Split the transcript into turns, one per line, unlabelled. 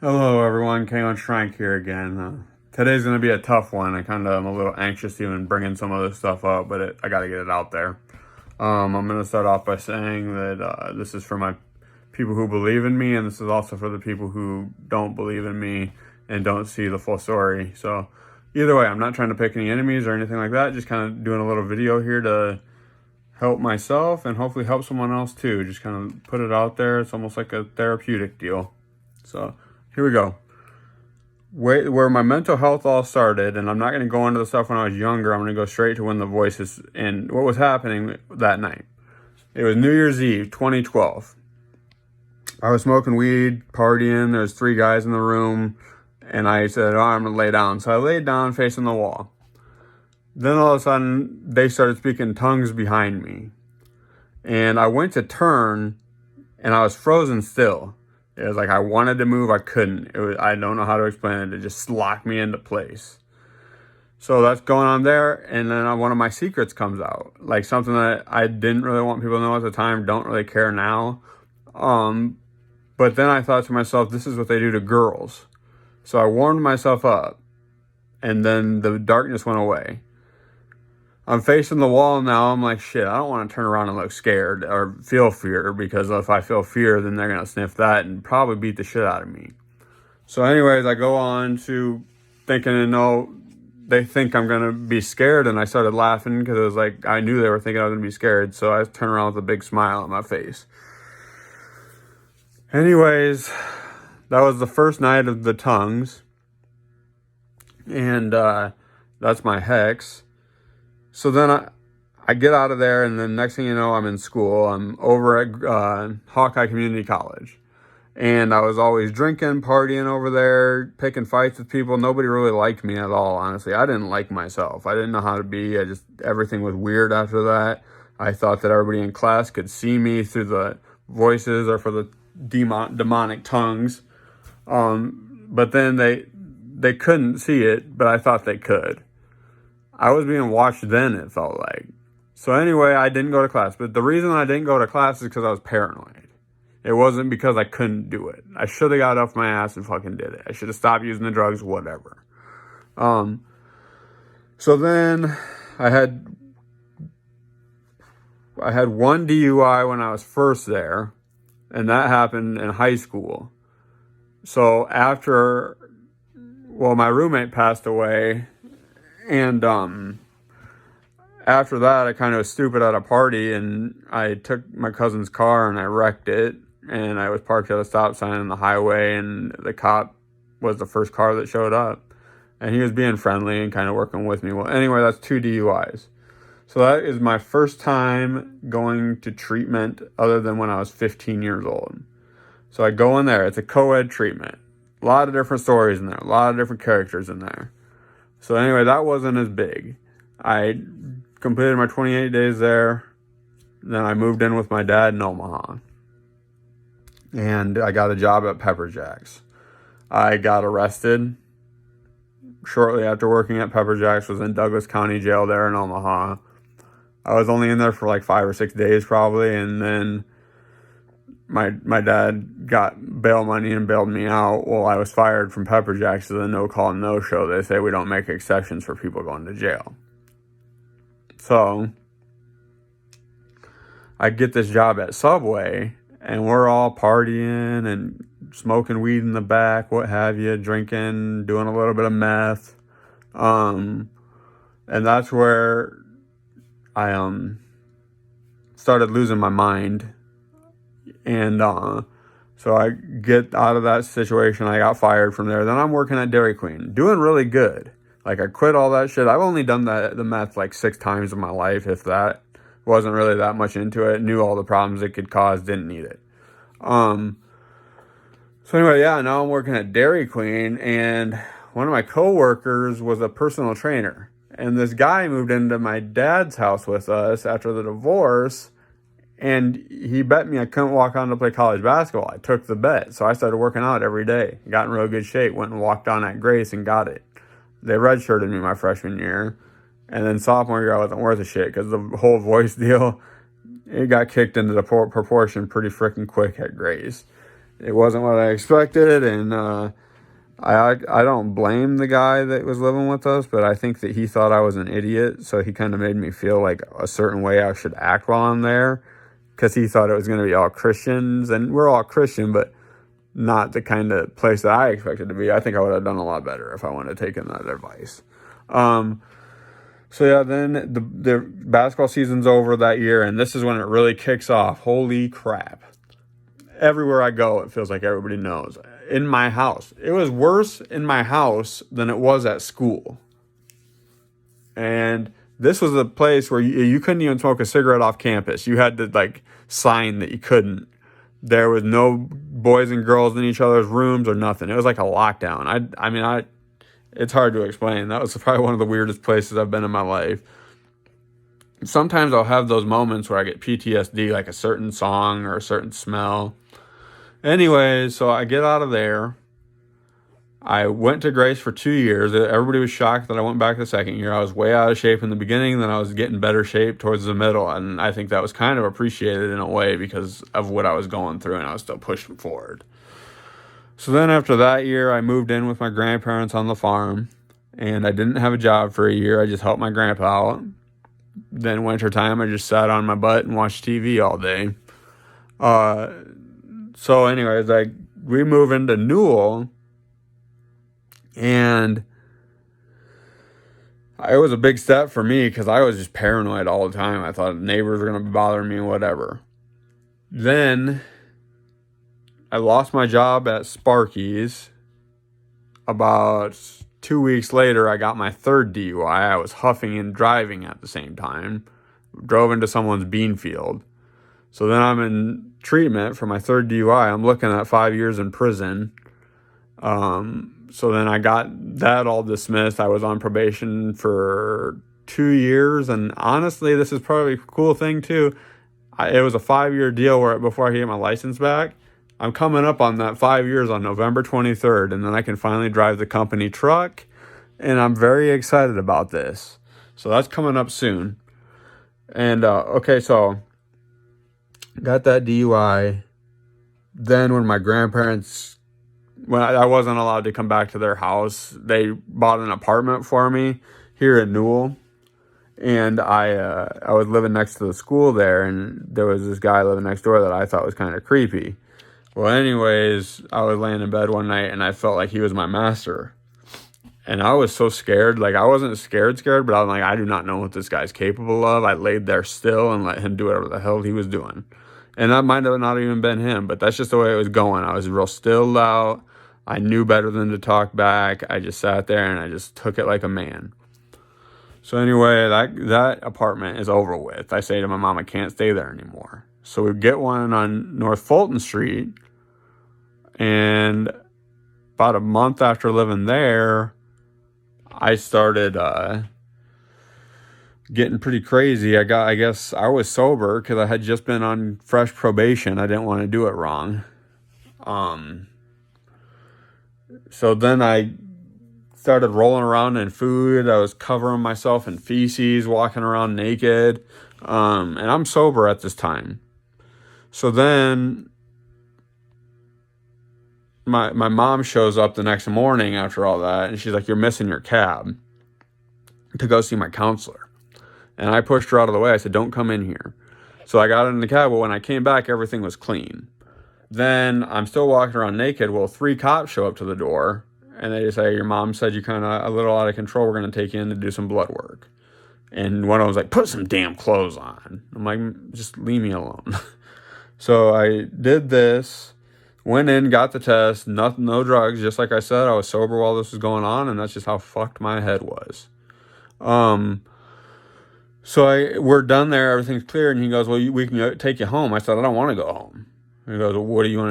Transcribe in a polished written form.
Hello everyone, Kalen Schrank here again. Today's going to be a tough one. I'm a little anxious even bringing some of this stuff up, but I got to get it out there. I'm going to start off by saying that this is for my people who believe in me, and this is also for the people who don't believe in me and don't see the full story. So either way, I'm not trying to pick any enemies or anything like that. Just kind of doing a little video here to help myself and hopefully help someone else too. Just kind of put it out there. It's almost like a therapeutic deal. So here we go. Where my mental health all started, and I'm not going to go into the stuff when I was younger. I'm going to go straight to when the voices and what was happening that night. It was New Year's Eve, 2012. I was smoking weed, partying. There's 3 guys in the room, and I said, "Oh, I'm going to lay down." So I laid down facing the wall. Then all of a sudden, they started speaking tongues behind me, and I went to turn, and I was frozen still. It was like I wanted to move, I couldn't. I don't know how to explain it. It just locked me into place. So that's going on there, and then one of my secrets comes out, like something that I didn't really want people to know at the time, don't really care now. But then I thought to myself, this is what they do to girls. So I warmed myself up, and then the darkness went away. I'm facing the wall now. I'm like, shit, I don't want to turn around and look scared or feel fear, because if I feel fear, then they're going to sniff that and probably beat the shit out of me. So anyways, I go on to thinking, no, they think I'm going to be scared. And I started laughing because it was like, I knew they were thinking I was going to be scared. So I turned around with a big smile on my face. Anyways, that was the first night of the tongues. And that's my hex. So then I get out of there, and then next thing you know, I'm in school. I'm over at Hawkeye Community College. And I was always drinking, partying over there, picking fights with people. Nobody really liked me at all, honestly. I didn't like myself. I didn't know how to be. Everything was weird after that. I thought that everybody in class could see me through the voices or for the demonic tongues. But then they couldn't see it, but I thought they could. I was being watched then, it felt like. So anyway, I didn't go to class. But the reason I didn't go to class is because I was paranoid. It wasn't because I couldn't do it. I should have got off my ass and fucking did it. I should have stopped using the drugs, whatever. So then I had one DUI when I was first there, and that happened in high school. So my roommate passed away, and after that, I kind of was stupid at a party, and I took my cousin's car and I wrecked it, and I was parked at a stop sign on the highway, and the cop was the first car that showed up, and he was being friendly and kind of working with me. Well, anyway, that's 2 DUIs. So that is my first time going to treatment other than when I was 15 years old. So I go in there. It's a co-ed treatment. A lot of different stories in there. A lot of different characters in there. So anyway, that wasn't as big. I completed my 28 days there. Then I moved in with my dad in Omaha. And I got a job at Pepper Jack's. I got arrested shortly after working at Pepper Jack's. Was in Douglas County Jail there in Omaha. I was only in there for like 5 or 6 days probably. And then my dad got bail money and bailed me out. Well, I was fired from Pepper Jack's as a no-call, no-show. They say we don't make exceptions for people going to jail. So I get this job at Subway, and we're all partying and smoking weed in the back, what have you, drinking, doing a little bit of meth. And that's where I started losing my mind. And so I get out of that situation. I got fired from there. Then I'm working at Dairy Queen, doing really good. Like, I quit all that shit. I've only done the meth like 6 times in my life, if that. Wasn't really that much into it. Knew all the problems it could cause. Didn't need it. So anyway, yeah, now I'm working at Dairy Queen, and one of my coworkers was a personal trainer. And this guy moved into my dad's house with us after the divorce, and he bet me I couldn't walk on to play college basketball. I took the bet, so I started working out every day. Got in real good shape, went and walked on at Grace and got it. They redshirted me my freshman year, and then sophomore year I wasn't worth a shit because the whole voice deal, it got kicked into the proportion pretty freaking quick at Grace. it wasn't what I expected, and I don't blame the guy that was living with us, but I think that he thought I was an idiot, so he kind of made me feel like a certain way I should act while I'm there, because he thought it was going to be all Christians, and we're all Christian, but not the kind of place that I expected to be. I think I would have done a lot better if I would have taken that advice. So yeah, then the basketball season's over that year, and this is when it really kicks off. Holy crap. Everywhere I go, it feels like everybody knows. In my house. It was worse in my house than it was at school. And this was a place where you couldn't even smoke a cigarette off campus. You had to like sign that you couldn't. There was no boys and girls in each other's rooms or nothing. It was like a lockdown. I mean, it's hard to explain. That was probably one of the weirdest places I've been in my life. Sometimes I'll have those moments where I get PTSD, like a certain song or a certain smell. Anyway, so I get out of there. I went to Grace for 2 years. Everybody was shocked that I went back the second year. I was way out of shape in the beginning, then I was getting better shape towards the middle, and I think that was kind of appreciated in a way because of what I was going through, and I was still pushing forward. So then after that year, I moved in with my grandparents on the farm, and I didn't have a job for a year. I just helped my grandpa out. Then wintertime, I just sat on my butt and watched TV all day. So anyways, we move into Newell, and it was a big step for me because I was just paranoid all the time. I thought neighbors were going to be bothering me and whatever. Then I lost my job at Sparky's. About 2 weeks later, I got my third DUI. I was huffing and driving at the same time. Drove into someone's bean field. So then I'm in treatment for my third DUI. I'm looking at 5 years in prison. So then I got that all dismissed. I was on probation for 2 years. And honestly, this is probably a cool thing too. It was a 5-year deal where before I get my license back. I'm coming up on that 5 years on November 23rd. And then I can finally drive the company truck. And I'm very excited about this. So that's coming up soon. And, okay, so got that DUI. Then when my grandparents, when I wasn't allowed to come back to their house, they bought an apartment for me here in Newell. And I was living next to the school there, and there was this guy living next door that I thought was kind of creepy. Well, anyways, I was laying in bed one night, and I felt like he was my master. And I was so scared. Like, I wasn't scared, but I was like, I do not know what this guy's capable of. I laid there still and let him do whatever the hell he was doing. And that might have not even been him, but that's just the way it was going. I was real stilled out. I knew better than to talk back. I just sat there and I just took it like a man. So anyway, that apartment is over with. I say to my mom, I can't stay there anymore. So we get one on North Fulton Street. And about a month after living there, I started getting pretty crazy. I guess I was sober because I had just been on fresh probation. I didn't want to do it wrong. So then I started rolling around in food. I was covering myself in feces, walking around naked. And I'm sober at this time. So then my mom shows up the next morning after all that, and she's like, you're missing your cab to go see my counselor. And I pushed her out of the way. I said, don't come in here. So I got in the cab. Well, when I came back, everything was clean. Then I'm still walking around naked. Well, 3 cops show up to the door, and they just say, your mom said you're kind of a little out of control. We're going to take you in to do some blood work. And one of them was like, put some damn clothes on. I'm like, just leave me alone. So I did this, went in, got the test, no drugs. Just like I said, I was sober while this was going on, and that's just how fucked my head was. So we're done there. Everything's clear. And he goes, well, we can take you home. I said, I don't want to go home. He goes, well, what do you want to